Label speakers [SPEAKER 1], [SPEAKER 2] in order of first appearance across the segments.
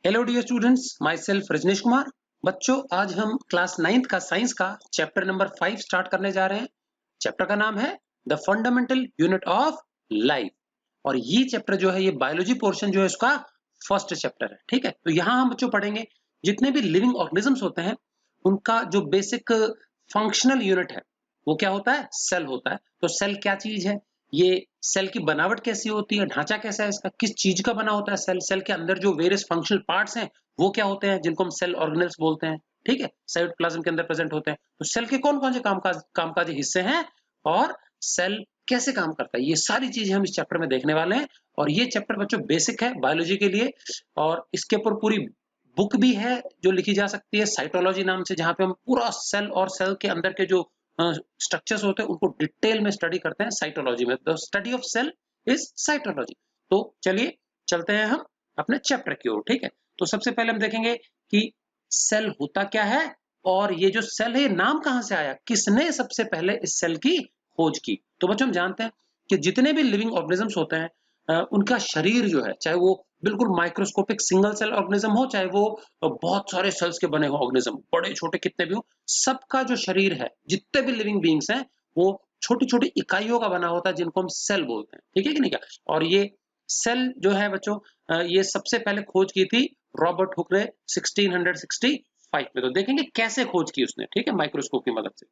[SPEAKER 1] Hello dear students, myself Rajnish Kumar. बच्चों, आज हम क्लास 9th का साइंस का चैप्टर नंबर 5 स्टार्ट करने जा रहे हैं। चैप्टर का नाम है the fundamental unit of life. और ये चैप्टर जो है, ये बायोलॉजी पोर्शन जो है उसका फर्स्ट चैप्टर है। ठीक है, तो यहाँ हम बच्चों पढ़ेंगे जितने भी लिविंग ऑर्गेनिजम्स होते हैं उनका जो बेसिक फंक्शनल यूनिट है वो क्या होता है, सेल होता है। तो सेल क्या चीज है, ये सेल की बनावट कैसी होती है, ढांचा कैसा है इसका, किस चीज का बना होता है सेल, सेल के अंदर जो वेरियस फंक्शनल पार्ट्स हैं वो क्या होते हैं, जिनको हम सेल ऑर्गेनेल्स बोलते हैं। ठीक है, साइटोप्लाज्म के अंदर प्रेजेंट होते हैं। तो सेल के कौन कौन से कामकाजी हिस्से हैं और सेल कैसे काम करता है, ये सारी चीजें हम इस चैप्टर में देखने वाले हैं। और ये चैप्टर बच्चों बेसिक है बायोलॉजी के लिए, और इसके ऊपर पूरी बुक भी है जो लिखी जा सकती है साइटोलॉजी नाम से, जहां पे हम पूरा सेल और सेल के अंदर के जो स्ट्रक्चर्स होते हैं उनको डिटेल में स्टडी करते हैं साइटोलॉजी में। The study of cell is cytology. तो चलिए चलते हैं हम अपने चैप्टर की ओर। ठीक है, तो सबसे पहले हम देखेंगे कि सेल होता क्या है, और ये जो सेल है ये नाम कहां से आया, किसने सबसे पहले इस सेल की खोज की। तो बच्चों हम जानते हैं कि जितने भी लिविंग ऑर्गेनिजम्स होते हैं उनका शरीर जो है, चाहे वो बिल्कुल माइक्रोस्कोपिक सिंगल सेल ऑर्गेनिज्म हो, चाहे वो बहुत सारे सेल्स के बने हुए ऑर्गेनिज्म, बड़े छोटे कितने भी हो, सबका जो शरीर है, जितने भी लिविंग बींग्स हैं, वो छोटी छोटी इकाइयों का बना होता है जिनको हम सेल बोलते हैं। ठीक है कि नहीं क्या। और ये सेल जो है बच्चों, ये सबसे पहले खोज की थी रॉबर्ट हुक ने 1665 में। तो देखेंगे कैसे खोज की उसने, ठीक है, माइक्रोस्कोप की मदद से।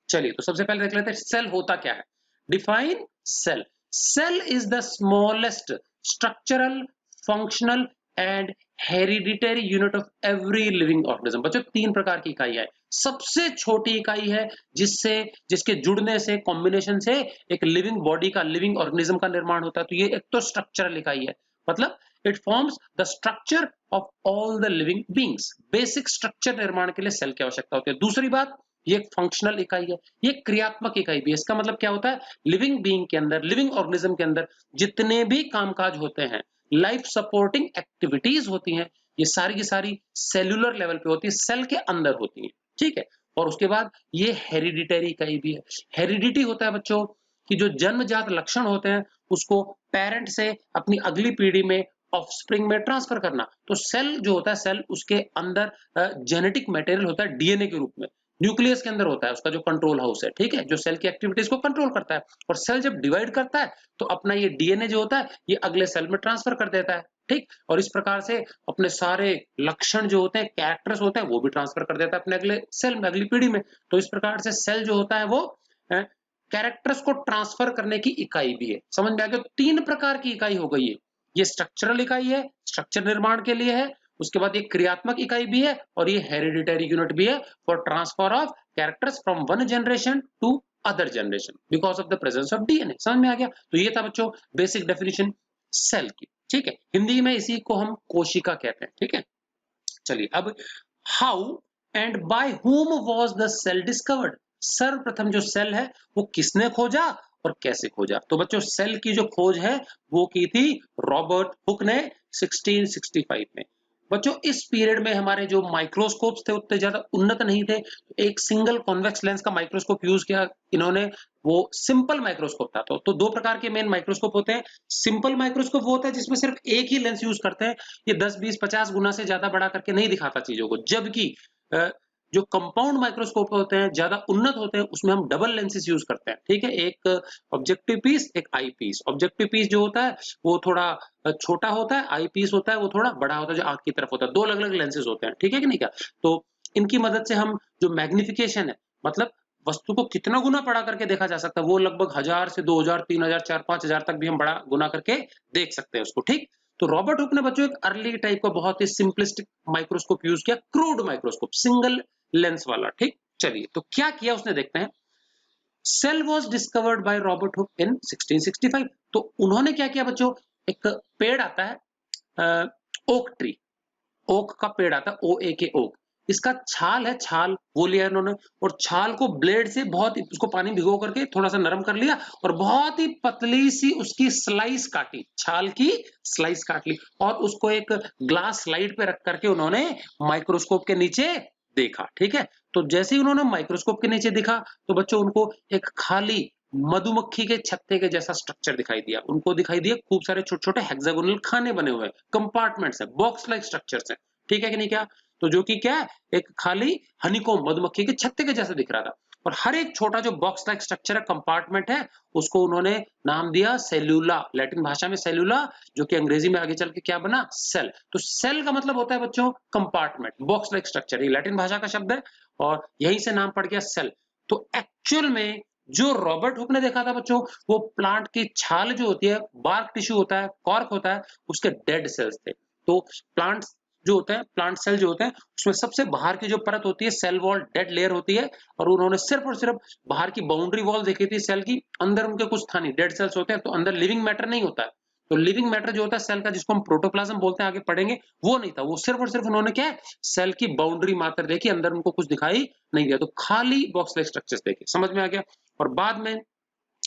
[SPEAKER 1] चलिए, तो सबसे पहले देख लेते हैं सेल होता क्या है। Define cell. Cell is the smallest structural, functional and hereditary unit of every living organism. बच्चों, तीन प्रकार की इकाई है। सबसे छोटी इकाई है जिसके जुड़ने से, कॉम्बिनेशन से एक लिविंग बॉडी का, लिविंग ऑर्गेनिज्म का निर्माण होता है। तो ये एक तो स्ट्रक्चरल इकाई है, मतलब it forms the structure of all the living beings. Basic structure निर्माण के लिए सेल की आवश्यकता होती है। दूसरी बात, ये एक फंक्शनल इकाई है, ये क्रियात्मक इकाई भी है। इसका मतलब क्या होता है, लिविंग बीइंग के अंदर, लिविंग ऑर्गेनिज्म के अंदर जितने भी कामकाज होते हैं, लाइफ सपोर्टिंग एक्टिविटीज होती हैं, ये सारी की सारी सेल्यूलर लेवल पे होती है, सेल के अंदर होती है। ठीक है, और उसके बाद ये हेरिडिटरी इकाई भी है। हेरिडिटी होता है बच्चों कि जो जन्मजात लक्षण होते हैं उसको पेरेंट से अपनी अगली पीढ़ी में, ऑफस्प्रिंग में ट्रांसफर करना। तो सेल जो होता है, सेल उसके अंदर जेनेटिक मटेरियल होता है डीएनए के रूप में, न्यूक्लियस के अंदर होता है उसका जो कंट्रोल हाउस है। ठीक है, जो सेल की एक्टिविटीज को कंट्रोल करता है। और सेल जब डिवाइड करता है तो अपना ये डीएनए जो होता है ये अगले सेल में ट्रांसफर कर देता है। ठीक, और इस प्रकार से अपने सारे लक्षण जो होते हैं, कैरेक्टर्स होते हैं, वो भी ट्रांसफर कर देता है अपने अगले सेल में, अगली पीढ़ी में। तो इस प्रकार से सेल जो होता है वो कैरेक्टर्स को ट्रांसफर करने की इकाई भी है। समझ में आ गया। तीन प्रकार की इकाई हो गई है। ये स्ट्रक्चरल इकाई है, स्ट्रक्चर निर्माण के लिए है। उसके बाद ये क्रियात्मक इकाई भी है, और ये हेरिडिटरी यूनिट भी है for transfer of characters from one generation to other generation because of the presence of DNA. समझ में आ गया। तो ये था बच्चों बेसिक डेफिनेशन सेल की। ठीक है, हिंदी में इसी को हम कोशिका कहते हैं। ठीक है, चलिए अब how and by whom was the cell discovered. सर्वप्रथम जो सेल है वो किसने खोजा और कैसे खोजा। तो बच्चों, सेल की जो खोज है वो की थी रॉबर्ट हुक ने 1665 में। बच्चों, इस पीरियड में हमारे जो माइक्रोस्कोप्स थे उतने ज्यादा उन्नत नहीं थे। एक सिंगल कॉन्वेक्स लेंस का माइक्रोस्कोप यूज किया इन्होंने, वो सिंपल माइक्रोस्कोप था। तो दो प्रकार के मेन माइक्रोस्कोप होते हैं। सिंपल माइक्रोस्कोप वो होता है जिसमें सिर्फ एक ही लेंस यूज करते हैं, ये 10 20 50 गुना से ज्यादा बड़ा करके नहीं दिखाता चीजों को। जबकि जो कंपाउंड माइक्रोस्कोप होते हैं, ज्यादा उन्नत होते हैं, उसमें हम डबल लेंसेज यूज करते हैं। ठीक है, एक ऑब्जेक्टिव पीस, एक आई पीस। ऑब्जेक्टिव पीस जो होता है वो थोड़ा छोटा होता है, आई पीस होता है वो थोड़ा बड़ा होता है, जो आंख की तरफ होता है। दो अलग अलग लेंसेज होते हैं। ठीक है कि नहीं क्या। तो इनकी मदद से हम जो मैग्निफिकेशन है, मतलब वस्तु को कितना गुना बड़ा करके देखा जा सकता है, वो लगभग 1000 से 2000 3000 4 5000 तक भी हम बड़ा गुना करके देख सकते हैं उसको। ठीक, तो रॉबर्ट हुक ने बच्चों एक अर्ली टाइप का बहुत ही सिंपलिस्टिक माइक्रोस्कोप यूज किया, क्रूड माइक्रोस्कोप, सिंगल लेंस वाला। ठीक, चलिए तो क्या किया उसने, देखते हैं। Cell was discovered by Robert Hooke in 1665। तो उन्होंने क्या किया बच्चों, एक पेड़ आता है ओक ट्री, ओक का पेड़ आता है, ओ ए के ओक। इसका छाल है, छाल वो लिया इन्होंने, और छाल को ब्लेड से बहुत उसको पानी भिगो करके थोड़ा सा नरम कर लिया, और बहुत ही पतली सी उसकी स्लाइस काटी, छाल की स्लाइस काट ली, और उसको एक ग्लास स्लाइड पे रख करके उन्होंने माइक्रोस्कोप के नीचे देखा। ठीक है, तो जैसे ही उन्होंने माइक्रोस्कोप के नीचे देखा तो बच्चों उनको एक खाली मधुमक्खी के छत्ते के जैसा स्ट्रक्चर दिखाई दिया, उनको दिखाई दिया खूब सारे छोटे-छोटे हेक्सागोनल खाने बने हुए हैं, कंपार्टमेंट्स हैं, बॉक्स लाइक स्ट्रक्चर्स हैं, ठीक है कि नहीं क्या? तो जो कि क्या है, एक खाली हनीकॉम्ब मधुमक्खी के छत्ते के जैसा दिख रहा था और हर एक छोटा जो बॉक्स लाइक स्ट्रक्चर है, कंपार्टमेंट है, उसको उन्होंने नाम दिया सेल्यूला, लैटिन भाषा में सेल्यूला, जो कि अंग्रेजी में आगे चल के क्या बना, सेल। तो सेल का मतलब होता है बच्चों कंपार्टमेंट, बॉक्स लाइक स्ट्रक्चर, ये लैटिन भाषा का शब्द है और यहीं से नाम पड़ गया सेल। तो एक्चुअल में जो रॉबर्ट हुक ने देखा था बच्चों, वो प्लांट की छाल जो होती है, बार्क टिश्यू होता है, कॉर्क होता है, उसके डेड सेल्स थे। तो प्लांट्स जो होते हैं, प्लांट सेल जो होते हैं, उसमें सबसे बाहर की जो परत होती है, सेल वॉल डेड लेयर होती है और उन्होंने सिर्फ और सिर्फ बाहर की बाउंड्री वॉल देखी थी सेल की, अंदर उनके कुछ था नहीं, डेड सेल्स होते हैं, तो अंदर लिविंग मैटर नहीं होता है। तो लिविंग मैटर जो होता है सेल का, जिसको हम प्रोटोप्लाज्म बोलते हैं, आगे पढ़ेंगे, वो नहीं था। वो सिर्फ और सिर्फ उन्होंने क्या है, सेल की बाउंड्री मात्र देखी, अंदर उनको कुछ दिखाई नहीं दिया, तो खाली बॉक्स लाइक स्ट्रक्चर्स देखे। समझ में आ गया? और बाद में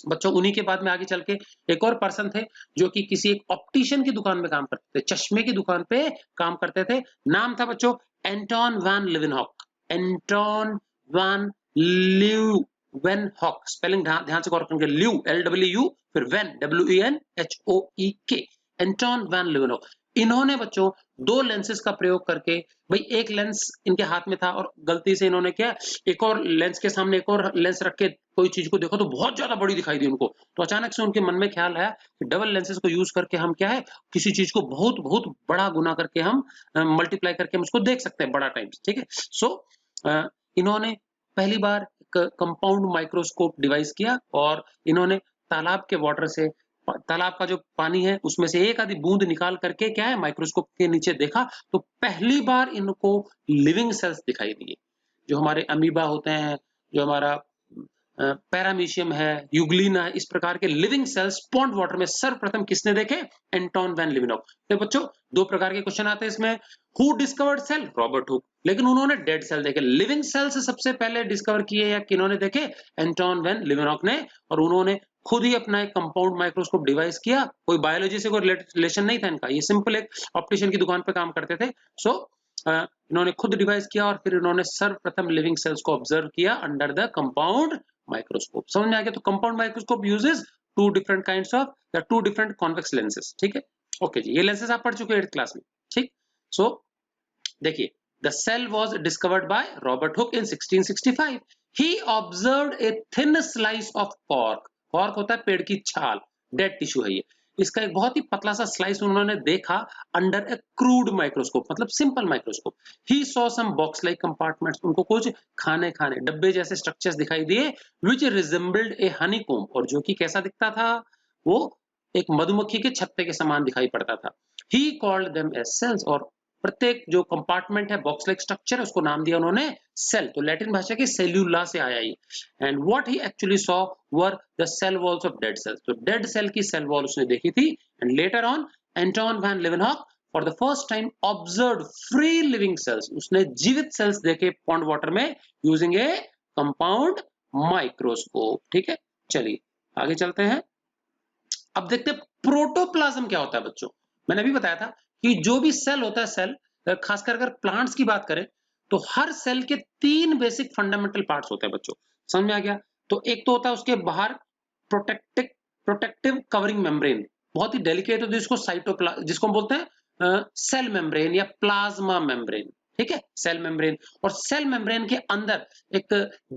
[SPEAKER 1] बच्चों, उन्हीं के बाद में आगे चल के एक और पर्सन थे जो कि किसी एक ऑप्टिशियन की दुकान में काम करते थे, चश्मे की दुकान पे काम करते थे। नाम था बच्चों Anton van Leeuwenhoek. Anton van Leeuwenhoek, spelling ध्यान से गौर करेंगे, ल्यू LWU, फिर van WENHOEK, Anton van Leeuwenhoek. इन्होंने बच्चों दो लेंसेज का प्रयोग करके, भाई एक लेंस इनके हाथ में था और गलती से इन्होंने क्या, एक और लेंस के सामने एक और लेंस रख के कोई चीज को देखो तो बहुत ज्यादा बड़ी दिखाई दी उनको, तो अचानक से उनके मन में ख्याल आया कि डबल लेंसेज को यूज करके हम क्या है, किसी चीज को बहुत बहुत बड़ा गुना करके हम मल्टीप्लाई करके हम उसको देख सकते हैं बड़ा टाइम्स, ठीक है। सो इन्होंने पहली बार एक कंपाउंड माइक्रोस्कोप डिवाइस किया और इन्होंने तालाब के वाटर से, तालाब का जो पानी है उसमें से एक आधी बूंद निकाल करके क्या है, माइक्रोस्कोप के नीचे देखा, तो पहली बार इनको लिविंग सेल्स दिखाई दिए, जो हमारे अमीबा होते हैं, जो हमारा पैरामीशियम है, यूग्लिना है, इस प्रकार के लिविंग सेल्स पॉन्ड वाटर में सर्वप्रथम किसने देखे, एंटोन वैन लिवेनहॉक। तो बच्चों दो प्रकार के क्वेश्चन आते हैं इसमें, who discovered cell, Robert Hooke, लेकिन उन्होंने डेड सेल देखे। लिविंग सेल्स सबसे पहले डिस्कवर किए या किन्होंने देखे, एंटोन वैन लिवेनहॉक ने, और उन्होंने खुद ही अपना एक कंपाउंड माइक्रोस्कोप डिवाइस किया, कोई बायोलॉजी से कोई रिलेशन नहीं था इनका, ये सिंपल एक ऑप्टिशियन की दुकान पे काम करते थे। सो इन्होंने खुद डिवाइस किया और फिर इन्होंने सर्वप्रथम लिविंग सेल्स को ऑब्जर्व किया अंडर द कंपाउंड माइक्रोस्कोप। समझ में आ गया? तो compound microscope uses two different kinds of या टू डिफरेंट कॉन्वेक्स लेंसेज, ठीक है। ओके जी, ये लेंसेज आप पढ़ चुके हैं 8th क्लास में, ठीक। सो देखिए, the cell was discovered by Robert Hooke in 1665। He observed a thin slice of cork. Cork होता है पेड़ की छाल, डेड टिश्यू है ये, इसका एक बहुत ही पतला सा स्लाइस उन्होंने देखा अंडर ए क्रूड माइक्रोस्कोप, मतलब simple microscope. He saw some box like compartments, उनको कुछ खाने खाने डब्बे जैसे स्ट्रक्चर्स दिखाई दिए, विच रिजेंबल्ड ए हनीकॉम्ब, और जो कि कैसा दिखता था, वो एक मधुमक्खी के छत्ते के समान दिखाई पड़ता था। He called them as cells, और प्रत्येक जो कंपार्टमेंट है, बॉक्स लाइक स्ट्रक्चर है, उसको नाम दिया उन्होंने सेल। तो लैटिन भाषा के सेल्यूला से आया ये। And what he actually saw were the cell walls of dead cells, तो डेड सेल की सेल वॉल उसने देखी थी। And later on Anton van Leeuwenhoek for the first time observed free living cells, उसने जीवित सेल्स देखे pond water में using a compound microscope, ठीक है। चलिए आगे चलते हैं। अब देखते हैं प्रोटोप्लाज्म क्या होता है बच्चों। मैंने अभी बताया था कि जो भी सेल होता है, सेल खासकर अगर प्लांट्स की बात करें तो हर सेल के 3 बेसिक फंडामेंटल पार्ट्स होते हैं बच्चों। समझ में आ गया? तो एक तो होता है उसके बाहर प्रोटेक्टिव कवरिंग मेम्ब्रेन, बहुत ही डेलिकेट होती है, जिसको हम बोलते हैं सेल मेम्ब्रेन या प्लाज्मा मेम्ब्रेन, ठीक है, सेल मेम्ब्रेन। और सेल मेम्ब्रेन के अंदर एक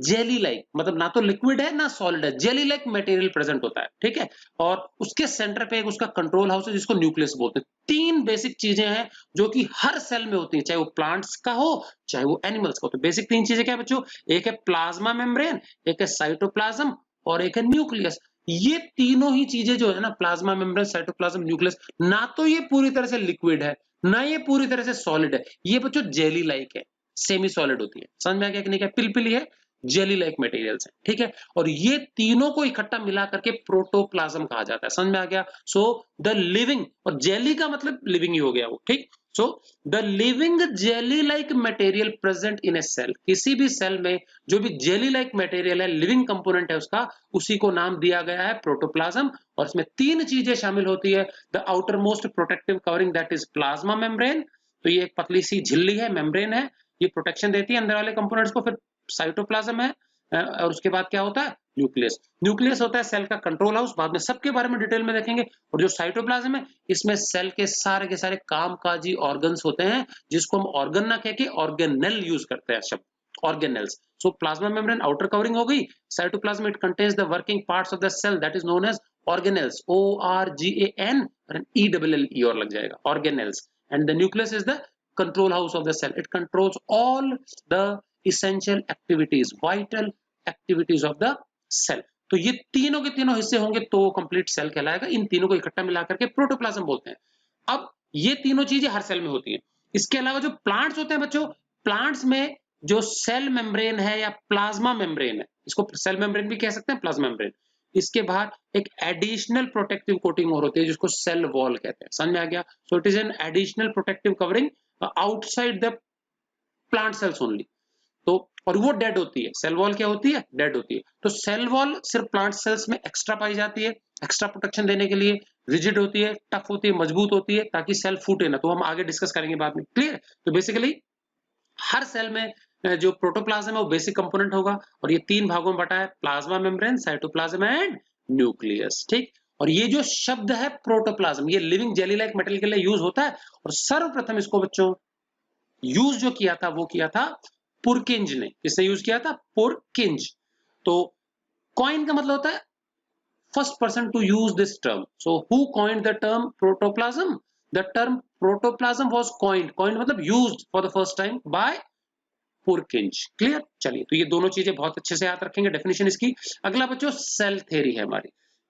[SPEAKER 1] जेली लाइक, मतलब ना तो लिक्विड है ना सॉलिड है, जेली लाइक मटेरियल प्रेजेंट होता है, ठीक है। और उसके सेंटर पे एक उसका कंट्रोल हाउस है जिसको न्यूक्लियस बोलते हैं। 3 बेसिक चीजें हैं जो कि हर सेल में होती है, चाहे वो प्लांट्स का हो चाहे वो एनिमल्स का हो। तो बेसिक 3 चीजें क्या है बच्चों, एक है प्लाज्मा मेम्ब्रेन, एक है साइटोप्लाज्म और एक है न्यूक्लियस। ये तीनों ही चीजें जो है ना, प्लाज्मा मेम्ब्रेन, साइटोप्लाज्म, न्यूक्लियस, ना तो ये पूरी तरह से लिक्विड है ना ये पूरी तरह से सॉलिड है, ये बच्चों जेली लाइक है, सेमी सॉलिड होती है। समझ में आ गया कि नहीं? क्या पिलपिली है, जेली लाइक मटेरियल्स है, ठीक है। और ये तीनों को इकट्ठा मिला करके प्रोटोप्लाज्म कहा जाता है। समझ में आ गया? सो द लिविंग, और जेली का मतलब लिविंग ही हो गया वो, ठीक। So the living jelly like material present in a cell, किसी भी सेल में जो भी जेली लाइक मटेरियल है, लिविंग कंपोनेंट है उसका, उसी को नाम दिया गया है प्रोटोप्लाज्म। और इसमें 3 चीजें शामिल होती है, the outer most protective covering that is plasma membrane, तो ये एक पतली सी झिल्ली है, मेम्ब्रेन है, ये प्रोटेक्शन देती है अंदर वाले कंपोनेंट्स को। फिर साइटोप्लाज्म है, और उसके बाद क्या होता है, न्यूक्लियस। न्यूक्लियस होता है सेल का कंट्रोल हाउस, बाद में सबके बारे में डिटेल में देखेंगे। और जो साइटोप्लाज्म है, इसमें सेल के सारे कामकाजी ऑर्गन्स होते हैं, जिसको हम ऑर्गन ना कह के ऑर्गेनेल यूज करते हैं शब्द, organelles. So plasma membrane outer covering हो गई। Cytoplasm it contains the working parts of the cell that is known as organelles, ORGAN and ELLE और लग जाएगा, organelles. And the nucleus is the control house of the cell. It controls all the essential activities, vital activities of the cell. तो ये तीनों के तीनों हिस्से होंगे तो कंप्लीट सेल कहलाएगा। इन तीनों को इकट्ठा मिला करके प्रोटोप्लाज्म बोलते हैं। अब ये तीनों चीजें हर सेल में होती हैं। इसके अलावा जो प्लांट्स होते हैं बच्चों, प्लांट्स में जो सेल मेम्ब्रेन है या प्लाज्मा मेम्ब्रेन है, इसको सेल मेम्ब्रेन भी कह सकते हैं, प्लाज्मा मेम्ब्रेन, इसके बाहर एक एडिशनल प्रोटेक्टिव कोटिंग और होती है जिसको सेल वॉल कहते हैं। समझ में आ गया? So it is an additional protective covering outside the plant cells only. तो और वो डेड होती है। सेल वॉल क्या होती है? डेड होती है। तो सेल वॉल सिर्फ प्लांट सेल्स में एक्स्ट्रा पाई जाती है, एक्स्ट्रा प्रोटेक्शन देने के लिए। रिजिड होती है, टफ होती है, मजबूत होती है, ताकि सेल फूटे ना। तो हम आगे डिस्कस करेंगे बाद में। क्लियर? तो बेसिकली हर सेल में जो प्रोटोप्लाज्म है वो बेसिक कंपोनेंट होगा, और ये तीन भागों में बटा है, plasma membrane, cytoplasm and nucleus. ठीक? और ये जो शब्द है प्रोटोप्लाज्म, ये लिविंग जेली लाइक मटेरियल के लिए यूज होता है। और सर्वप्रथम इसको बच्चों यूज जो किया था वो किया था पुरकिंज ने। किसने यूज किया था? पुरकिंज। तो कॉइन का मतलब होता है first person to use this term. So who coined the term protoplasm? The term protoplasm was coined, coined मतलब used for the first time by Purkinje. Clear? चलिए, तो ये दोनों चीजें बहुत अच्छे से याद रखेंगे, डेफिनेशन इसकी। अगला बच्चों सेल थ्योरी है हमारी।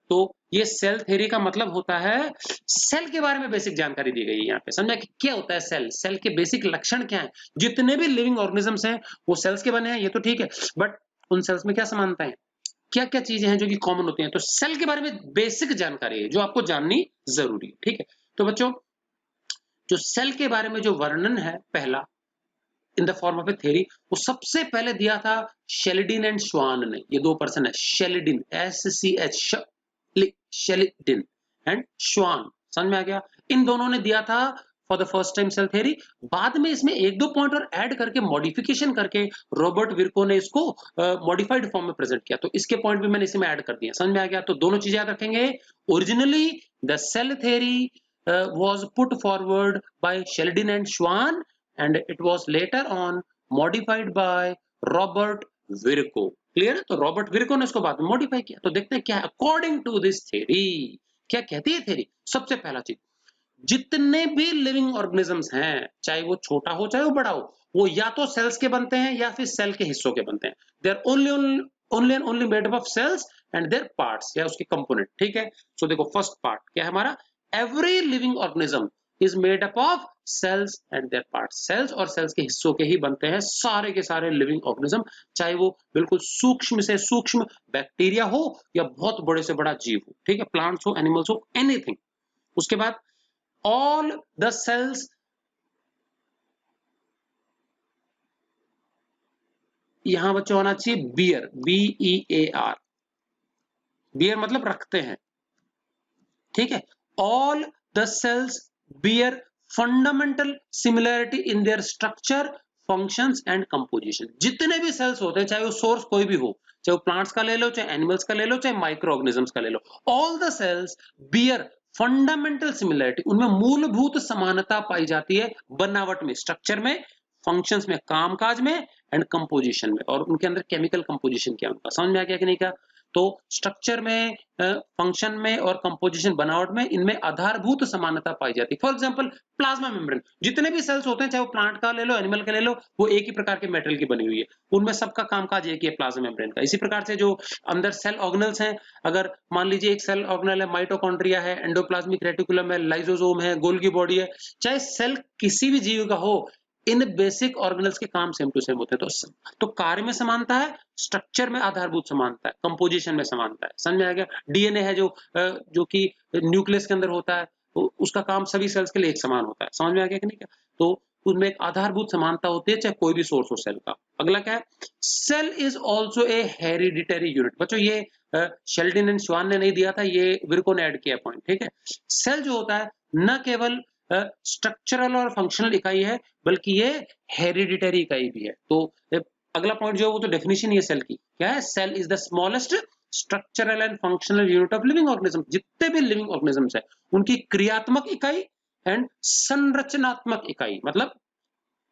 [SPEAKER 1] तो ये सेल थ्योरी का मतलब होता है सेल के बारे में बेसिक जानकारी दी गई है यहाँ पे। समझा कि क्या होता है सेल, सेल के बेसिक लक्षण क्या है। जितने भी लिविंग ऑर्गेनिजम्स हैं वो सेल्स के बने हैं, ये तो ठीक है, बट उन सेल्स में क्या समानता है, क्या क्या चीजें हैं जो कि कॉमन होती हैं। तो सेल के बारे में बेसिक जानकारी है जो आपको जाननी जरूरी है। ठीक है? तो बच्चों जो सेल के बारे में जो वर्णन है पहला in the form of A theory, वो सबसे पहले दिया था शेल्डिन एंड श्वान ने। ये दो पर्सन है, शेल्डिन SCH, शेल्डिन एंड श्वान। समझ में आ गया? इन दोनों ने दिया था for the first time cell theory. बाद में इसमें एक दो पॉइंट और ऐड करके मॉडिफिकेशन करके रॉबर्ट विर्को ने इसको मॉडिफाइड फॉर्म में प्रेजेंट किया। तो इसके पॉइंट भी मैंने इसमें ऐड कर दिया। समझ में आ गया? तो दोनों चीजें याद रखेंगे। Originally the cell theory was put forward by Sheldon and Schwann, and it was later on modified by Robert Virchow. Clear है? तो रॉबर्ट विर्को ने इसको बाद में मॉडिफाई किया। तो देखते हैं क्या है अकॉर्डिंग टू दिस थ्योरी, क्या कहती है थ्योरी। सबसे पहला चीज, जितने भी लिविंग ऑर्गेनिजम्स हैं, चाहे वो छोटा हो चाहे वो बड़ा हो, वो या तो सेल्स के बनते हैं या फिर सेल के हिस्सों के बनते हैं। They are only made up of cells and their parts, या उसके कंपोनेंट। ठीक है? सो देखो फर्स्ट पार्ट क्या है हमारा, every living organism is made up of cells and their parts. Cells और सेल्स के हिस्सों के ही बनते हैं सारे के सारे लिविंग ऑर्गेनिज्म, चाहे वो बिल्कुल सूक्ष्म से सूक्ष्म बैक्टीरिया हो या बहुत बड़े से बड़ा जीव हो। ठीक है? प्लांट्स हो, एनिमल्स हो, एनीथिंग। उसके बाद all the cells यहां बच्चों होना चाहिए बियर, BEAR, बियर मतलब रखते हैं। ठीक है? all the cells bear fundamental similarity in their structure, functions and composition. जितने भी सेल्स होते हैं, चाहे वो सोर्स कोई भी हो, चाहे वो प्लांट्स का ले लो, चाहे एनिमल्स का ले लो, चाहे माइक्रो ऑर्गेनिजम्स का ले लो, all the cells bear fundamental similarity, उनमें मूलभूत समानता पाई जाती है बनावट में, स्ट्रक्चर में, फंक्शंस में, कामकाज में एंड कंपोजिशन में। और उनके अंदर केमिकल कंपोजिशन क्या उनका समझ में आ गया कि नहीं? क्या तो स्ट्रक्चर में, फंक्शन में और कंपोजिशन बनावट में इनमें आधारभूत समानता पाई जाती है। फॉर एग्जांपल प्लाज्मा मेम्ब्रेन, जितने भी सेल्स होते हैं, चाहे वो प्लांट का ले लो, एनिमल का ले लो, वो एक ही प्रकार के मेटल की बनी हुई है, उनमें सबका कामकाज एक ही है प्लाज्मा मेम्ब्रेन का। इसी प्रकार से जो अंदर सेल ऑर्गेनल्स हैं, अगर मान लीजिए एक सेल ऑर्गेनल है, माइटोकॉन्ड्रिया है, एंडोप्लाज्मिक रेटिकुलम है, लाइसोसोम है, गोल्गी बॉडी है, चाहे सेल किसी भी जीव का हो, इन बेसिक ऑर्गेनल्स के काम सेम टू सेम होते हैं। तो कार्य में समानता है, स्ट्रक्चर में आधारभूत समानता है, कंपोजिशन में समानता है। समझ में आ गया? डीएनए है जो कि न्यूक्लियस के अंदर होता है, तो उसका काम सभी सेल्स के लिए एक समान होता है। समझ में आ गया कि नहीं? क्या तो उनमें एक आधारभूत समानता होती है, चाहे कोई भी सोर्स हो सेल का। अगला क्या है, cell is also a hereditary unit. बच्चों ये शेल्डन एंड श्वान ने नहीं दिया था, ये विर्को ने ऐड किया पॉइंट। ठीक है? सेल जो होता है न केवल स्ट्रक्चरल और फंक्शनल इकाई है, बल्कि ये हेरिडिटरी इकाई भी है। तो अगला पॉइंट जो है वो तो डेफिनेशन ही है सेल की, क्या है? Cell is the smallest structural and functional unit of living organism. जितने भी लिविंग ऑर्गेनिजम्स है उनकी क्रियात्मक इकाई एंड संरचनात्मक इकाई, मतलब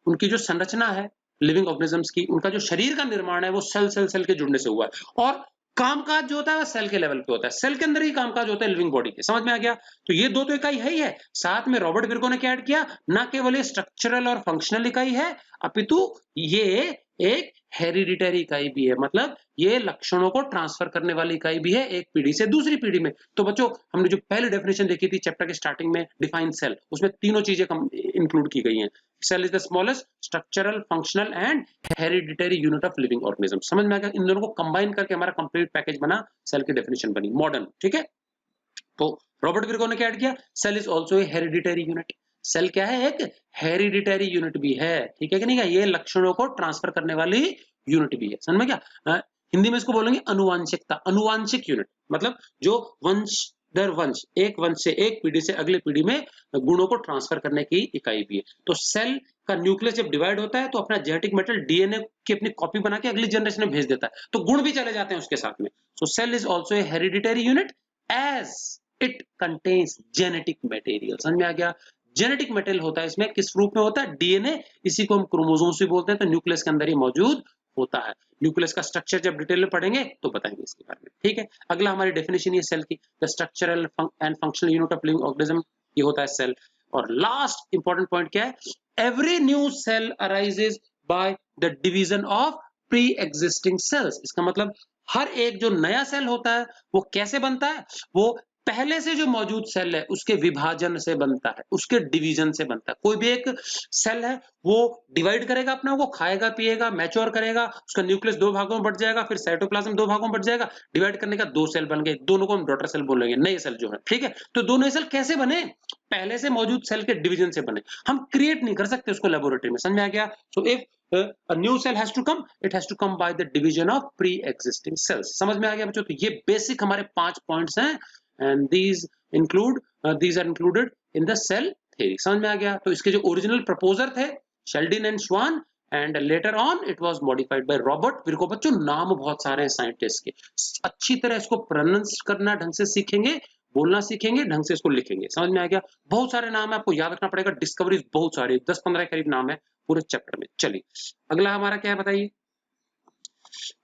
[SPEAKER 1] उनकी जो संरचना है लिविंग ऑर्गेनिजम्स की, उनका जो शरीर का निर्माण है वो सेल सेल सेल के जुड़ने से हुआ है, और कामकाज जो होता है वो सेल के लेवल पे होता है, सेल के अंदर ही कामकाज होता है लिविंग बॉडी के। समझ में आ गया? तो ये दो तो इकाई है ही है, साथ में रॉबर्ट विर्को ने क्या ऐड किया, ना केवल ये स्ट्रक्चरल और फंक्शनल इकाई है अपितु ये एक हेरिडिटरी इकाई भी है, मतलब ये लक्षणों को ट्रांसफर करने वाली इकाई भी है एक पीढ़ी से दूसरी पीढ़ी में। तो बच्चों हमने जो पहली डेफिनेशन देखी थी चैप्टर के स्टार्टिंग में, डिफाइन सेल, उसमें तीनों चीजें इंक्लूड की गई हैं। Cell is the smallest structural functional and hereditary unit of living organism. समझ में आ गया? इन दोनों को कंबाइन करके हमारा कंप्लीट पैकेज बना, सेल की डेफिनेशन बनी मॉडर्न। ठीक है, तो रॉबर्ट विर्को ने क्या ऐड किया, cell is also a hereditary unit. Cell क्या है? एक हेरिडिटरी यूनिट भी है। ठीक है कि नहीं? ये लक्षणों को ट्रांसफर करने वाली यूनिट भी है। समझ में? क्या हिंदी में इसको बोलेंगे अनुवांशिकता, अनुवांशिक यूनिट, मतलब जो वंश दर वंश, एक वंश से एक पीढ़ी से अगली पीढ़ी में गुणों को ट्रांसफर करने की इकाई भी है। तो सेल का न्यूक्लियस जब डिवाइड होता है तो अपना जेनेटिक मेटेरियल डीएनए की अपनी कॉपी बना के अगली जनरेशन में भेज देता है, तो गुण भी चले जाते हैं उसके साथ में। So cell is also a hereditary unit as it contains genetic material. समझ में आ गया? जेनेटिक मटेरियल होता है इसमें, किस रूप में होता है? डीएनए, इसी को हम क्रोमोसोम्स भी बोलते हैं, तो न्यूक्लियस के अंदर ही मौजूद होता है। न्यूक्लियस का स्ट्रक्चर जब डिटेल में पढ़ेंगे तो बताएंगे इसके बारे में। ठीक है, अगला हमारी डेफिनेशन ये सेल की, the structural and functional unit of living organism, ये होता है सेल। और लास्ट इंपॉर्टेंट पॉइंट क्या है? Every new cell arises by the division of pre existing cells. इसका मतलब हर एक जो नया सेल होता है वो कैसे बनता है? वो पहले से जो मौजूद सेल है उसके विभाजन से बनता है, उसके डिवीजन से बनता है। कोई भी एक सेल है वो डिवाइड करेगा अपना, वो खाएगा पिएगा मैच्योर करेगा, उसका न्यूक्लियस दो भागों में बट जाएगा, फिर साइटोप्लाज्म दो भागों में बट जाएगा, डिवाइड करने का दो सेल बन गए, दोनों को हम डॉटर सेल बोलेंगे, नए सेल जो है। ठीक है, तो दो नए सेल कैसे बने? पहले से मौजूद सेल के डिवीजन से बने। हम क्रिएट नहीं कर सकते उसको लेबोरेटरी में। समझ में आ गया? So if a new cell has to come, it has to come by the division of pre-existing cells। समझ में आ गया बच्चों? तो ये बेसिक हमारे 5 पॉइंट्स हैं, and these are included in the cell theory। समझ में आ गया? तो इसके जो ओरिजिनल प्रपोजर थे Schleiden and Schwann, and later on it was modified by Robert Virchow. बच्चों नाम बहुत सारे हैं साइंटिस्ट के, अच्छी तरह इसको प्रोनाउंस करना ढंग से सीखेंगे, बोलना सीखेंगे, ढंग से इसको लिखेंगे। समझ में आ गया? बहुत सारे नाम है, आपको याद रखना पड़ेगा, डिस्कवरीज बहुत सारी, 10-15 करीब नाम है पूरे चैप्टर में। चलिए अगला हमारा क्या है बताइए,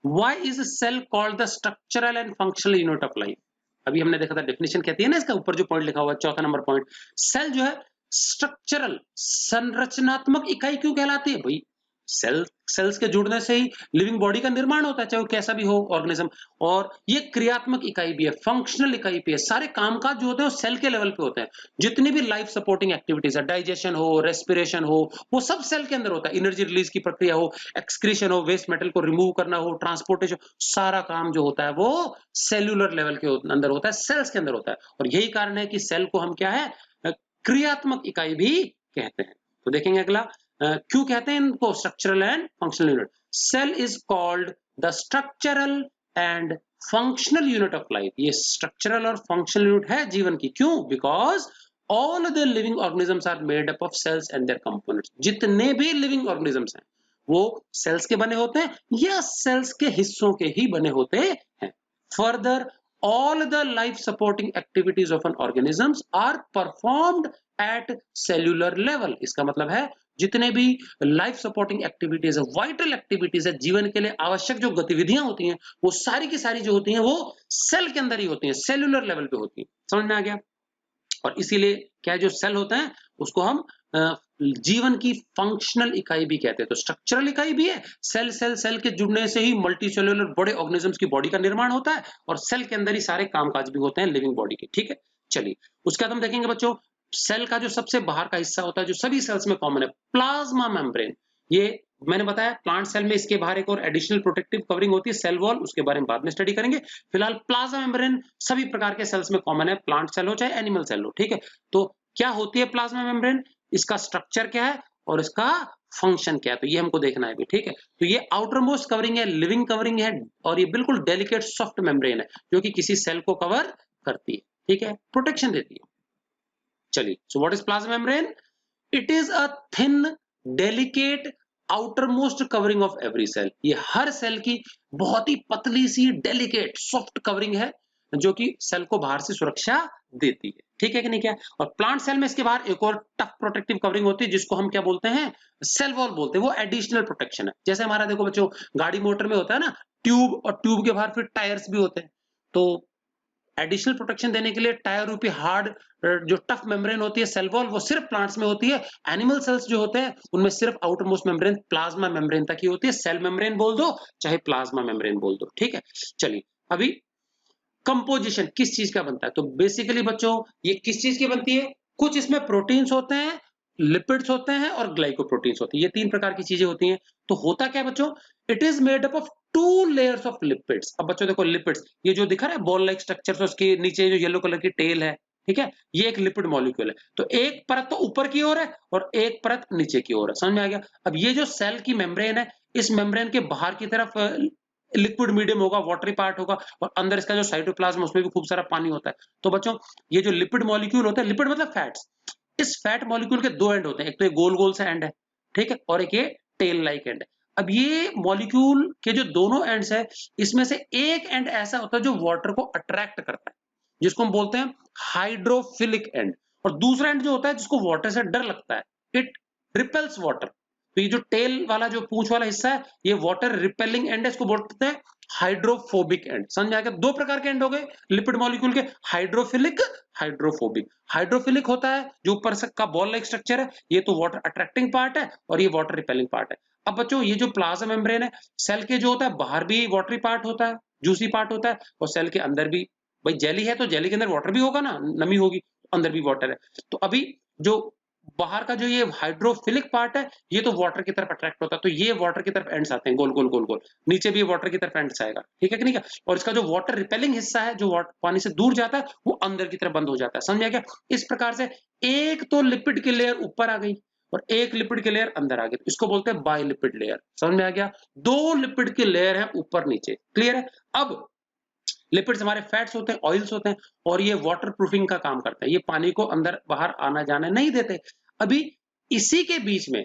[SPEAKER 1] Why is a cell called the structural and functional unit of life? अभी हमने देखा था डेफिनेशन कहती है ना, इसका ऊपर जो पॉइंट लिखा हुआ है चौथा नंबर पॉइंट, सेल जो है स्ट्रक्चरल संरचनात्मक इकाई क्यों कहलाती है? भाई सेल्स के जुड़ने से ही लिविंग बॉडी का निर्माण होता है, चाहे वो कैसा भी हो ऑर्गेनिज्म, और ये क्रियात्मक इकाई भी है, फंक्शनल इकाई भी है। सारे कामकाज जो होते हैं वो सेल के लेवल पे होते हैं। जितनी भी लाइफ सपोर्टिंग एक्टिविटीज है, डाइजेशन हो, रेस्पिरेशन हो, वो सब सेल के अंदर होता है। एनर्जी रिलीज की प्रक्रिया हो, एक्सक्रीशन हो, वेस्ट मेटल को रिमूव करना हो, ट्रांसपोर्टेशन, सारा काम जो होता है वो सेल्यूलर लेवल के अंदर होता है, सेल्स के अंदर होता है। और यही कारण है कि सेल को हम क्या है, क्रियात्मक इकाई भी कहते हैं। तो देखेंगे अगला, क्यों कहते हैं इनको structural and functional unit? Cell is called the structural and functional unit of life. ये स्ट्रक्चरल और फंक्शनल यूनिट है जीवन की। क्यों? Because all the living organisms are made up of cells and their components. जितने भी लिविंग ऑर्गेनिजम्स हैं वो सेल्स के बने होते हैं या सेल्स के हिस्सों के ही बने होते हैं। Further, all the life supporting activities of an organisms are performed at cellular level। इसका मतलब है जितने भी लाइफ सपोर्टिंग एक्टिविटीज है, वाइटल एक्टिविटीज है, जीवन के लिए आवश्यक जो गतिविधियां होती हैं वो सारी की सारी जो होती हैं वो सेल के अंदर ही होती हैं, सेल्यूलर लेवल पे होती हैं। समझ में आ गया? और इसीलिए क्या जो सेल होता है उसको हम जीवन की फंक्शनल इकाई भी कहते हैं। तो स्ट्रक्चरल इकाई भी है, सेल के जुड़ने से ही मल्टी सेल्यूलर बड़े ऑर्गेनिजम्स की बॉडी का निर्माण होता है, और सेल के अंदर ही सारे कामकाज भी होते हैं लिविंग बॉडी के। ठीक है, चलिए उसके बाद हम देखेंगे बच्चों, सेल का जो सबसे बाहर का हिस्सा होता है जो सभी सेल्स में कॉमन है, प्लाज्मा मेम्ब्रेन। ये मैंने बताया प्लांट सेल में इसके बाहर एक और एडिशनल प्रोटेक्टिव कवरिंग होती है, सेल वॉल, उसके बारे में बाद में स्टडी करेंगे। फिलहाल प्लाज्मा मेम्ब्रेन सभी प्रकार के सेल्स में कॉमन है, प्लांट सेल हो चाहे एनिमल सेल हो। ठीक है, तो क्या होती है प्लाज्मा मेम्ब्रेन, इसका स्ट्रक्चर क्या है और इसका फंक्शन क्या है, तो ये हमको देखना है भी। ठीक है, तो ये आउटर मोस्ट कवरिंग है, लिविंग कवरिंग है, और ये बिल्कुल डेलिकेट सॉफ्ट मेम्ब्रेन है जो कि किसी सेल को कवर करती है। ठीक है, प्रोटेक्शन देती है। चलिए, so what is plasma membrane? It is a thin, delicate, outermost covering of every cell, ये हर सेल की बहुत ही पतली सी डेलिकेट सॉफ्ट कवरिंग है जो कि सेल को बाहर से सुरक्षा देती है, ठीक है कि नहीं क्या। और प्लांट सेल में इसके बाहर एक और टफ प्रोटेक्टिव कवरिंग होती है जिसको हम क्या बोलते हैं, सेल वॉल बोलते हैं। वो एडिशनल प्रोटेक्शन है। जैसे हमारा देखो बच्चों गाड़ी मोटर में होता है ना ट्यूब, और ट्यूब के बाहर फिर टायर्स भी होते हैं, तो एडिशनल प्रोटेक्शन देने के लिए टायर रूपी हार्ड जो टफ मेम्ब्रेन होती है सेल वॉल, वो सिर्फ प्लांट्स में होती है। एनिमल सेल्स जो होते हैं उनमें सिर्फ outer most membrane plasma membrane तक ही होती है। सेल मेम्ब्रेन बोल दो चाहे प्लाज्मा मेम्ब्रेन बोल दो, ठीक है। चलिए अभी कंपोजिशन किस चीज का बनता है, तो बेसिकली बच्चों ये किस चीज की बनती है, कुछ इसमें प्रोटीन्स होते हैं, लिपिड्स होते हैं और ग्लाइकोप्रोटीन्स होते हैं। ये तीन प्रकार की चीजें होती हैं। तो होता क्या है बच्चों, it is made up of two layers of lipids. अब बच्चों देखो लिपिड्स, ये जो दिखा रहा है बॉल लाइक स्ट्रक्चर, तो उसके नीचे जो येलो कलर की टेल है, ठीक है, ये एक लिपिड मॉलिक्यूल है। तो एक परत तो ऊपर की ओर है और एक परत नीचे की ओर है, समझ में आ गया। अब ये जो सेल की मेम्ब्रेन है, इस मेम्ब्रेन के बाहर की तरफ लिक्विड मीडियम होगा, वाटरी पार्ट होगा, और अंदर इसका जो साइटोप्लाज्म उसमें भी खूब सारा पानी होता है। तो बच्चों ये जो लिपिड मॉलिक्यूल होता है, लिपिड मतलब फैट्स, इस फैट मॉलिक्यूल के दो एंड होते हैं, एक तो ये गोल गोल सा एंड है, ठीक है, और एक ये टेल लाइक एंड है। अब ये मॉलिक्यूल के जो दोनों एंड्स है, इसमें से एक एंड ऐसा होता है जो वाटर को अट्रैक्ट करता है, जिसको हम बोलते हैं हाइड्रोफिलिक एंड, और दूसरा एंड जो होता है जिसको वाटर से डर लगता है, इट रिपेल्स वाटर। तो ये जो टेल वाला जो पूंछ वाला हिस्सा है, ये वाटर रिपेलिंग एंड है, इसको बोलते हैं हाइड्रोफोबिक एंड। समझ में आ गया, दो प्रकार के एंड हो गए लिपिड मॉलिक्यूल के, हाइड्रोफिलिक, हाइड्रोफोबिक। हाइड्रोफिलिक होता है जो ऊपर से का बॉल लाइक स्ट्रक्चर है, ये तो वाटर अट्रैक्टिंग पार्ट है और ये वाटर रिपेलिंग पार्ट है। अब बच्चों ये जो प्लाज्मा मेम्ब्रेन है, सेल के जो होता है बाहर भी वाटरी पार्ट होता है, जूसी पार्ट होता है, और सेल के अंदर भी, भाई जेली है तो जेली के अंदर वाटर भी होगा ना, नमी होगी, अंदर भी वाटर है। तो अभी जो बाहर का जो ये हाइड्रोफिलिक पार्ट है, ये तो वाटर की तरफ अट्रैक्ट होता है, तो ये वाटर की तरफ एंड्स आते हैं गोल गोल गोल गोल, नीचे भी वाटर की तरफ एंड्स आएगा, ठीक है कि नहीं क्या। और इसका जो वाटर रिपेलिंग हिस्सा है, जो पानी से दूर जाता है, वो अंदर की तरफ बंद हो जाता है, समझ आ गया। इस प्रकार से एक तो लिपिड की लेयर ऊपर आ गई और एक लिपिड की लेयर अंदर आ गई, इसको बोलते हैं बाइलिपिड लेयर, समझ में आ गया। दो लिपिड की लेयर है ऊपर नीचे, क्लियर है। अब लिपिड्स हमारे फैट्स होते हैं, ऑयल्स होते हैं, और ये वाटर प्रूफिंग का काम करते हैं, ये पानी को अंदर बाहर आना जाने नहीं देते। अभी इसी के बीच में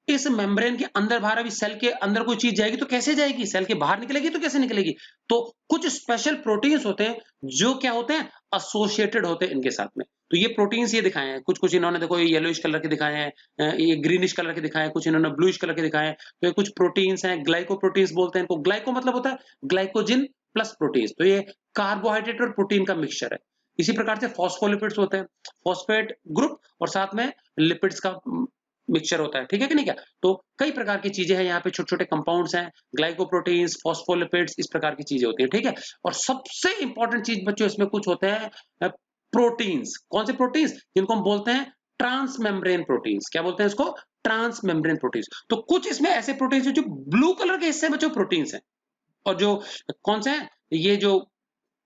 [SPEAKER 1] इस मेम्ब्रेन के अंदर बाहर, अभी सेल के अंदर कोई चीज जाएगी तो कैसे जाएगी, सेल के बाहर निकलेगी तो कैसे निकलेगी, तो कुछ स्पेशल प्रोटीन्स होते हैं जो क्या होते हैं, एसोसिएटेड होते हैं इनके साथ में। तो ये प्रोटीन्स ये दिखाए हैं, कुछ कुछ इन्होंने देखो ये येलोइश कलर के दिखाए हैं, ये ग्रीनिश कलर के दिखाए हैं, कुछ इन्होंने ब्लूइश कलर के दिखाए हैं। तो ये कुछ प्रोटीन्स हैं, ग्लाइकोप्रोटीन्स बोलते हैं इनको। ग्लाइको मतलब होता है ग्लाइकोजिन प्लस प्रोटीन्स, तो ये कार्बोहाइड्रेट और प्रोटीन का मिक्सचर है। इसी प्रकार से फॉस्फोलिपिड्स होते हैं, फॉस्फेट ग्रुप, और साथ में लिपिड्स का मिक्सचर होता है, ठीक है कि नहीं क्या। तो कई प्रकार की चीजें हैं यहाँ पे, छोटे छोटे कंपाउंड्स हैं, ग्लाइकोप्रोटीन्स, फॉस्फोलिपिड्स, इस प्रकार की चीजें होती है, ठीक है। और सबसे इंपॉर्टेंट चीज बच्चों इसमें कुछ होते हैं प्रोटीन्स। कौन से प्रोटीन्स, जिनको हम बोलते हैं ट्रांस मेम्ब्रेन प्रोटीन्स। क्या बोलते हैं इसको, ट्रांस मेम्ब्रेन प्रोटीन्स। तो कुछ इसमें ऐसे प्रोटीन्स हैं जो ब्लू कलर के हिस्से में जो प्रोटीन्स हैं, और जो कौन से हैं, ये जो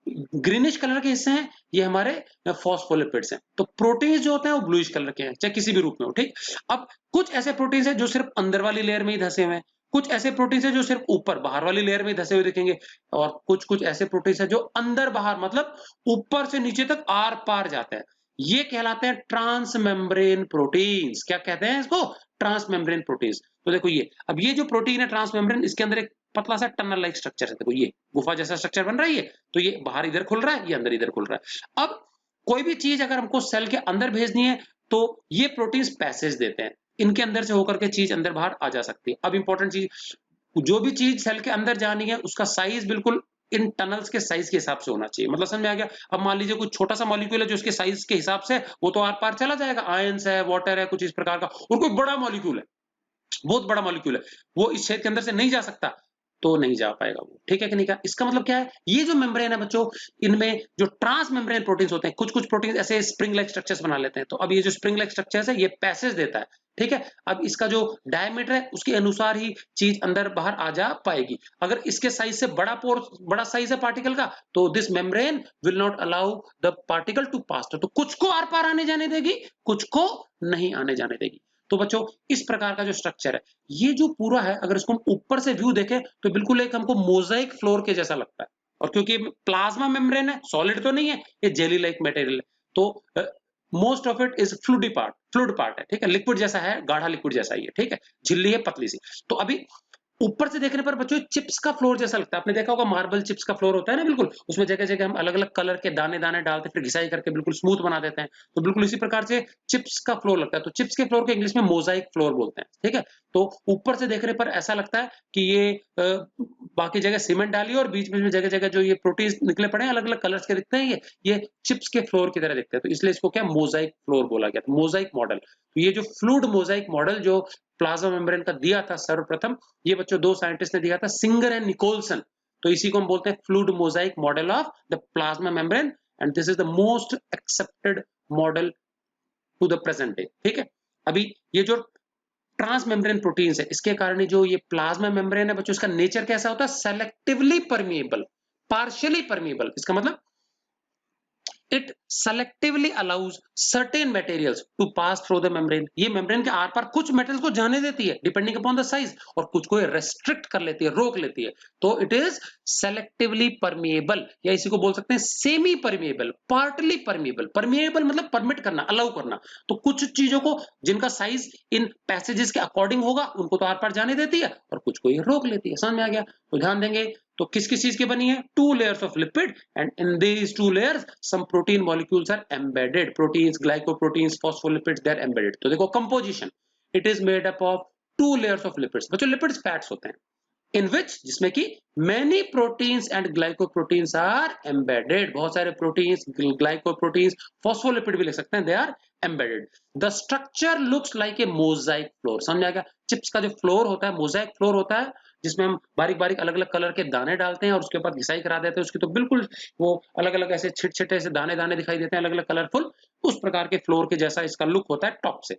[SPEAKER 1] ग्रीनिश कलर के हिस्से हैं, ये हमारे फॉस्फोलिपिड्स हैं। तो प्रोटीन्स जो होते हैं वो ब्लूइश कलर के हैं, चाहे किसी भी रूप में हो, ठीक। अब कुछ ऐसे प्रोटीन्स हैं जो सिर्फ अंदर वाली लेयर में ही धसे हुए हैं, कुछ ऐसे प्रोटीन्स हैं जो सिर्फ ऊपर बाहर वाली लेयर में ही धसे हुए दिखेंगे, और कुछ कुछ ऐसे प्रोटीन्स हैं जो अंदर बाहर मतलब ऊपर से नीचे तक आर पार जाते हैं, ये कहलाते हैं ट्रांस मेम्ब्रेन प्रोटीन्स। क्या कहते हैं इसको, ट्रांस मेम्ब्रेन प्रोटीन्स। तो देखो ये, अब ये जो प्रोटीन है ट्रांस मेम्ब्रेन, इसके अंदर एक पतला सा टनल लाइक स्ट्रक्चर है, देखो ये गुफा जैसा स्ट्रक्चर बन रहा है, ये तो ये बाहर इधर खुल रहा है, ये अंदर इधर खुल रहा है। अब कोई भी चीज अगर हमको सेल के अंदर भेजनी है तो ये प्रोटीन्स पैसेज देते हैं, इनके अंदर से होकर के चीज अंदर बाहर आ जा सकती है। अब इंपॉर्टेंट चीज, जो भी चीज सेल के अंदर जानी है उसका साइज बिल्कुल इन टनल्स के साइज के हिसाब से होना चाहिए, मतलब समझ में आ गया। अब मान लीजिए कुछ छोटा सा मॉलिक्यूल है जो उसके साइज के हिसाब से वो तो आर पार चला जाएगा, आयंस है, वाटर है, कुछ इस प्रकार का, और कोई बड़ा मॉलिक्यूल है, बहुत बड़ा मॉलिक्यूल है, वो इस छेद के अंदर से नहीं जा सकता, तो नहीं जा पाएगा वो, ठीक है कि नहीं का। इसका मतलब क्या है, ये जो मेम्ब्रेन है बच्चों, इनमें जो ट्रांस मेम्ब्रेन प्रोटीन्स होते हैं, कुछ कुछ प्रोटीन ऐसे स्प्रिंग लाइक स्ट्रक्चर्स बना लेते हैं, तो अब ये जो स्प्रिंग लाइक स्ट्रक्चर्स है ये पैसेज देता है, ठीक है। अब इसका जो डायमीटर है उसके अनुसार ही चीज अंदर बाहर आ जा पाएगी। अगर इसके साइज से बड़ा साइज है पार्टिकल का, तो this membrane will not allow the particle to pass, तो कुछ को आर पार आने जाने देगी, कुछ को नहीं आने जाने देगी। तो बच्चों इस प्रकार का जो स्ट्रक्चर है, ये जो पूरा है, अगर इसको हम ऊपर से व्यू देखें तो बिल्कुल एक हमको मोजाइक फ्लोर के जैसा लगता है, और क्योंकि प्लाज्मा मेम्ब्रेन है, सॉलिड तो नहीं है, ये जेली लाइक मटेरियल है, तो most of it is fluid part है, ठीक है, लिक्विड जैसा है, गाढ़ा लिक्विड जैसा ही है, ठीक है, झिल्ली है पतली सी। तो अभी ऊपर से देखने पर बच्चों चिप्स का फ्लोर जैसा लगता है, आपने देखा होगा मार्बल चिप्स का फ्लोर होता है ना, बिल्कुल उसमें जगह जगह हम अलग अलग कलर के दाने दाने डालते फिर घिसाई करके बिल्कुल स्मूथ बना देते हैं, तो बिल्कुल इसी प्रकार से चिप्स का फ्लोर लगता है। तो चिप्स के फ्लोर को इंग्लिश में मोजाइक फ्लोर बोलते हैं, ठीक है। तो ऊपर से देखने पर ऐसा लगता है कि ये बाकी जगह सीमेंट डाली और बीच बीच में जगह जगह जो ये प्रोटीन निकले पड़े हैं अलग अलग कलर्स के दिखते हैं, ये चिप्स के फ्लोर की तरह दिखते हैं, तो इसलिए इसको क्या मोजाइक फ्लोर बोला गया था, मोजाइक मॉडल। तो ये जो फ्लूइड मोजाइक मॉडल जो प्लाज्मा मेम्ब्रेन का दिया था सर्वप्रथम, ये बच्चों दो साइंटिस्ट ने दिया था, सिंगर एंड निकोलसन। तो इसी को हम बोलते हैं fluid mosaic model of the plasma membrane, and this is the most accepted model to the present day, ठीक है। अभी ये जो ट्रांस मेम्ब्रेन प्रोटीन्स है, इसके कारण ही जो ये प्लाज्मा मेम्ब्रेन है बच्चों, इसका नेचर कैसा होता है, सेलेक्टिवली परमिएबल, पार्शियली परमिएबल। इसका मतलब it selectively allows certain materials to pass through the membrane। ये मेम्ब्रेन के आर पार कुछ मेटल्स को जाने देती है डिपेंडिंग अपॉन द साइज, और कुछ को रेस्ट्रिक्ट कर लेती है, रोक लेती है। तो इट इज सेलेक्टिवली परमिएबल, या इसी को बोल सकते हैं semi permeable, partly permeable. Permeable मतलब परमिट करना, अलाउ करना। तो कुछ चीजों को जिनका साइज इन पैसेजेस के अकॉर्डिंग होगा उनको तो आर पार जाने देती है, और कुछ को ये रोक लेती है। समझ में आ गया? तो ध्यान देंगे तो किस किस चीज की बनी है, two layers of lipid, and in these two layers some protein molecules are embedded, proteins, glycoproteins, phospholipids, they are embedded. तो देखो composition, it is made up of two layers of lipids. बच्चों लिपिड्स फैट्स होते हैं, in which, जिसमें कि many proteins and glycoproteins are embedded, बहुत सारे proteins, glycoproteins, phospholipid भी लिख सकते हैं, they are embedded. The structure looks like a mosaic floor. समझ आ गया? चिप्स का जो फ्लोर होता है मोजाइक फ्लोर होता है, जिसमें हम बारीक बारीक अलग अलग कलर के दाने डालते हैं और उसके बाद घिसाई करा देते हैं उसकी, तो बिल्कुल वो अलग अलग ऐसे छिट छिटे से दाने दाने दिखाई देते हैं, अलग अलग कलरफुल, उस प्रकार के फ्लोर के जैसा इसका लुक होता है टॉप से।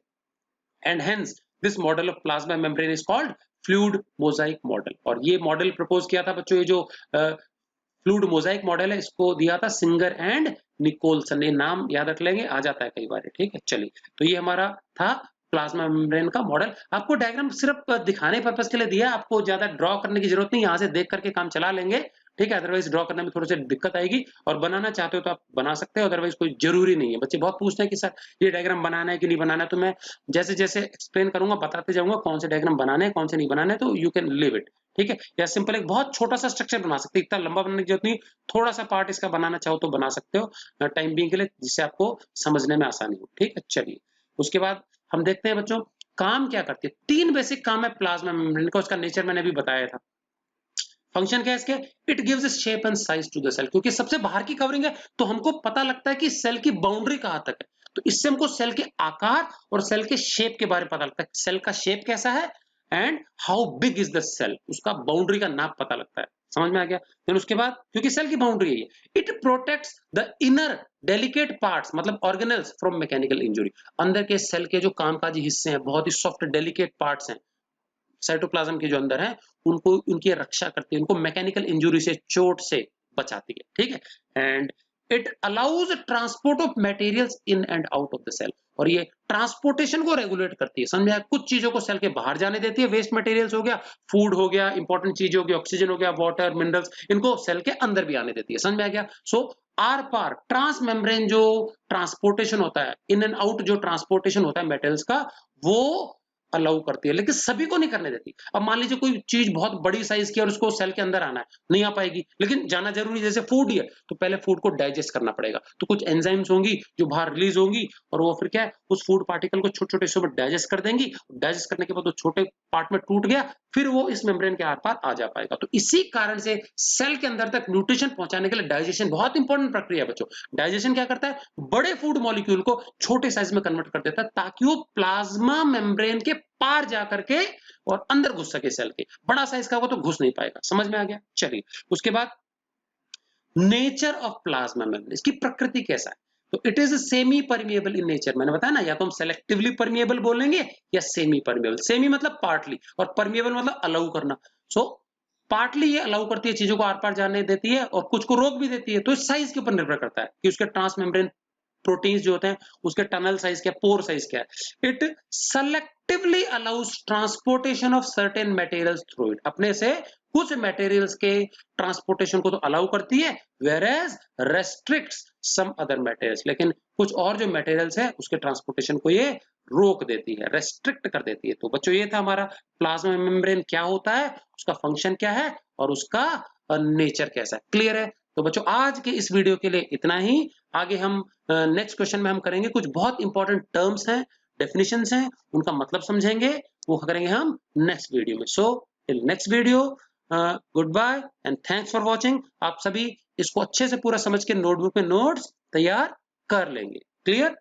[SPEAKER 1] And hence this model of plasma membrane is called fluid mosaic model. और ये मॉडल प्रपोज किया था बच्चों, ये जो फ्लूइड मोजाइक मॉडल है इसको दिया था सिंगर एंड निकोलसन। ये नाम याद रख लेंगे, आ जाता है कई बार, ठीक है। चलिए, तो ये हमारा था प्लाज्मा मेम्ब्रेन का मॉडल। आपको डायग्राम सिर्फ दिखाने पर्पस के लिए दिया, आपको ज्यादा ड्रॉ करने की जरूरत नहीं, यहाँ से देख करके काम चला लेंगे, ठीक है। अदरवाइज ड्रॉ करने में थोड़ी सी दिक्कत आएगी, और बनाना चाहते हो तो आप बना सकते हो, अदरवाइज कोई जरूरी नहीं है। बच्चे बहुत पूछते हैं कि सर ये डायग्राम बनाना है कि नहीं बनाना है, तो मैं जैसे जैसे एक्सप्लेन करूंगा बताते जाऊंगा कौन से डायग्राम बनाने हैं कौन से नहीं बनाने, तो यू कैन लिव इट, ठीक है। या सिंपल एक बहुत छोटा सा स्ट्रक्चर बना सकते हैं, इतना लंबा बनाने की जरूरत नहीं, थोड़ा सा पार्ट इसका बनाना चाहो तो बना सकते हो टाइम बीइंग के लिए, जिससे आपको समझने में आसानी हो, ठीक है। चलिए, उसके बाद हम देखते हैं बच्चों काम क्या करती है। तीन बेसिक काम है प्लाज्मा मेम्ब्रेन का, उसका नेचर मैंने अभी बताया था। फंक्शन क्या है इसके, it gives shape and size to the cell, क्योंकि सबसे बाहर की कवरिंग है तो हमको पता लगता है कि सेल की बाउंड्री कहां तक है, तो इससे हमको सेल के आकार और सेल के शेप के बारे में पता लगता है, सेल का शेप कैसा है and how big is the cell, उसका बाउंड्री का नाप पता लगता है। समझ में आ गया? फिर उसके बाद क्योंकि सेल की बाउंड्री है, it protects the inner delicate parts, मतलब ऑर्गेनेल्स, फ्रॉम मैकेनिकल इंजुरी। अंदर के सेल के जो कामकाजी हिस्से हैं, बहुत ही सॉफ्ट डेलिकेट पार्ट्स हैं साइटोप्लाज्म के जो अंदर है, उनको उनकी रक्षा करती है, उनको मैकेनिकल इंजुरी से, चोट से बचाती है, ठीक है। And it allows transport of materials in and out of the cell, और ये ट्रांसपोर्टेशन को रेगुलेट करती है। समझ में आया? कुछ चीजों को सेल के बाहर जाने देती है, वेस्ट मटेरियल्स हो गया, फूड हो गया, इंपॉर्टेंट चीज हो गया, ऑक्सीजन हो गया, वाटर, मिनरल्स, इनको सेल के अंदर भी आने देती है। समझ में आ गया? सो आर पार ट्रांस मेम्ब्रेन जो ट्रांसपोर्टेशन होता है, इन एंड आउट जो ट्रांसपोर्टेशन होता है मेटल्स का, वो अलाउ करती है, लेकिन सभी को नहीं करने देती। अब मान लीजिए कोई चीज बहुत बड़ी साइज की और उसको सेल के अंदर आना है, नहीं आ पाएगी, लेकिन जाना जरूरी, जैसे फूड ही है तो पहले फूड को डाइजेस्ट करना पड़ेगा, तो कुछ एंजाइम्स होंगी जो बाहर रिलीज होंगी, और वो फिर क्या है, उस फूड पार्टिकल को छोटे छोटे हिस्सों में डाइजेस्ट कर देंगी। डाइजेस्ट करने के बाद वो छोटे पार्ट में टूट गया, फिर वो इस मेम्ब्रेन के आर पार आ जा पाएगा। तो इसी कारण से सेल के अंदर तक न्यूट्रिशन पहुंचाने के लिए डाइजेशन बहुत इंपॉर्टेंट प्रक्रिया है बच्चों। डाइजेशन क्या करता है, बड़े फूड मॉलिक्यूल को छोटे साइज में कन्वर्ट कर देता है, ताकि वो प्लाज्मा मेम्ब्रेन के पार जा करके और अंदर घुस सके सेल के। बड़ा साइज का होगा तो घुस नहीं पाएगा। समझ में आ गया? चलिए, उसके बाद नेचर ऑफ प्लाज्मा मेम्ब्रेन, इसकी प्रकृति कैसा है, तो it is semi permeable in nature. मैंने बताया ना, या तो हम सेलेक्टिवली परमिएबल बोलेंगे या सेमी परमिएबल। सेमी मतलब पार्टली, और परमिएबल मतलब अलाउ करना। सो पार्टली ये अलाउ करती है, चीजों को आर पार जाने देती है, और कुछ को रोक भी देती है। तो इस साइज के ऊपर निर्भर करता है कि उसके ट्रांस मेम्ब्रेन प्रोटीन्स जो होते हैं उसके टनल साइज क्या है, पोर साइज क्या है। It selectively allows transportation of certain materials through it, अपने से कुछ मटेरियल्स के ट्रांसपोर्टेशन को तो अलाउ करती है, whereas restricts some other materials, लेकिन कुछ और जो मटेरियल्स है उसके ट्रांसपोर्टेशन को ये रोक देती है, रेस्ट्रिक्ट कर देती है। तो बच्चों ये था हमारा प्लाज्मा मेम्ब्रेन क्या होता है, उसका फंक्शन क्या है और उसका नेचर कैसा है। क्लियर है? तो बच्चों आज के इस वीडियो के लिए इतना ही। आगे हम नेक्स्ट क्वेश्चन में हम करेंगे कुछ बहुत इंपॉर्टेंट टर्म्स हैं, डेफिनेशंस हैं, उनका मतलब समझेंगे, वो करेंगे हम नेक्स्ट वीडियो में। So till next video, goodbye and thanks for watching. आप सभी इसको अच्छे से पूरा समझ के नोटबुक में नोट्स तैयार कर लेंगे। क्लियर?